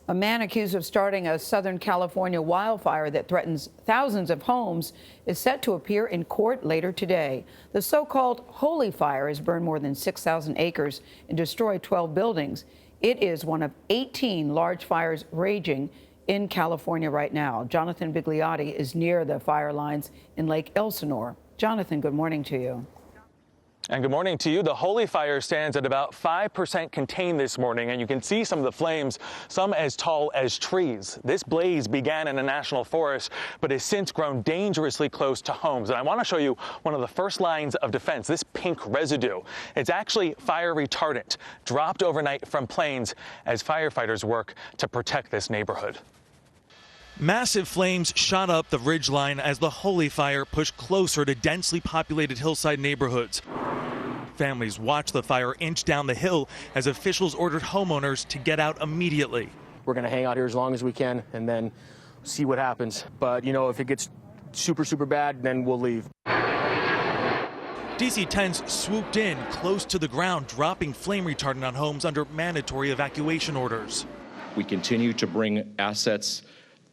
A man accused of starting a Southern California wildfire that threatens thousands of homes is set to appear in court later today. The so-called holy fire has burned more than 6,000 acres and destroyed 12 buildings. It is one of 18 large fires raging in California right now. Jonathan Vigliotti is near the fire lines in Lake Elsinore. Jonathan, good morning to you. And good morning to you. The holy fire stands at about 5% contained this morning, and you can see some of the flames, some as tall as trees. This blaze began in a national forest, but has since grown dangerously close to homes. And I want to show you one of the first lines of defense, this pink residue. It's actually fire retardant, dropped overnight from planes as firefighters work to protect this neighborhood. Massive flames shot up the ridgeline as the holy fire pushed closer to densely populated hillside neighborhoods. Families watched the fire inch down the hill as officials ordered homeowners to get out immediately. We're going to hang out here as long as we can and then see what happens. But, you know, if it gets super bad, then we'll leave. DC-10s swooped in close to the ground, dropping flame retardant on homes under mandatory evacuation orders. We continue to bring assets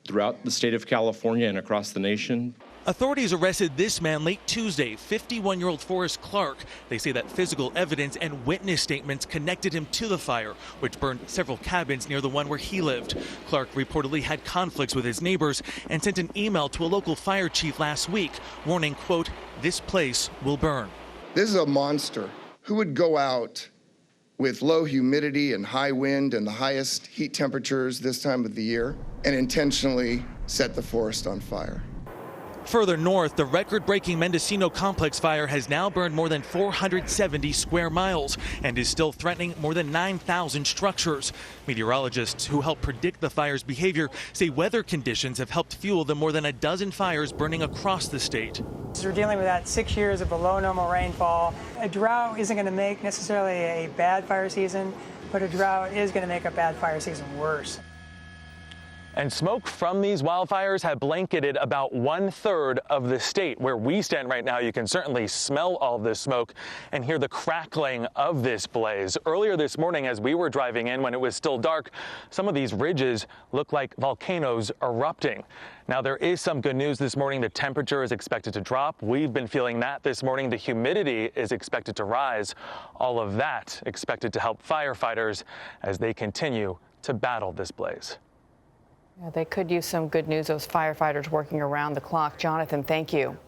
throughout the state of California and across the nation. Authorities arrested this man late Tuesday, 51-year-old Forrest Clark. They say that physical evidence and witness statements connected him to the fire, which burned several cabins near the one where he lived. Clark reportedly had conflicts with his neighbors and sent an email to a local fire chief last week, warning, quote, "This place will burn." This is a monster. Who would go out with low humidity and high wind and the highest heat temperatures this time of the year and intentionally set the forest on fire? Further north, the record-breaking Mendocino complex fire has now burned more than 470 square miles and is still threatening more than 9,000 structures. Meteorologists who help predict the fire's behavior say weather conditions have helped fuel the more than a dozen fires burning across the state. We're dealing with that 6 years of below normal rainfall. A drought isn't going to make necessarily a bad fire season, but a drought is going to make a bad fire season worse. And smoke from these wildfires have blanketed about 1/3 of the state. Where we stand right now, you can certainly smell all of this smoke and hear the crackling of this blaze. Earlier this morning, as we were driving in when it was still dark, some of these ridges look like volcanoes erupting. Now, there is some good news this morning. The temperature is expected to drop. We've been feeling that this morning. The humidity is expected to rise. All of that expected to help firefighters as they continue to battle this blaze. Yeah, they could use some good news, those firefighters working around the clock. Jonathan, thank you.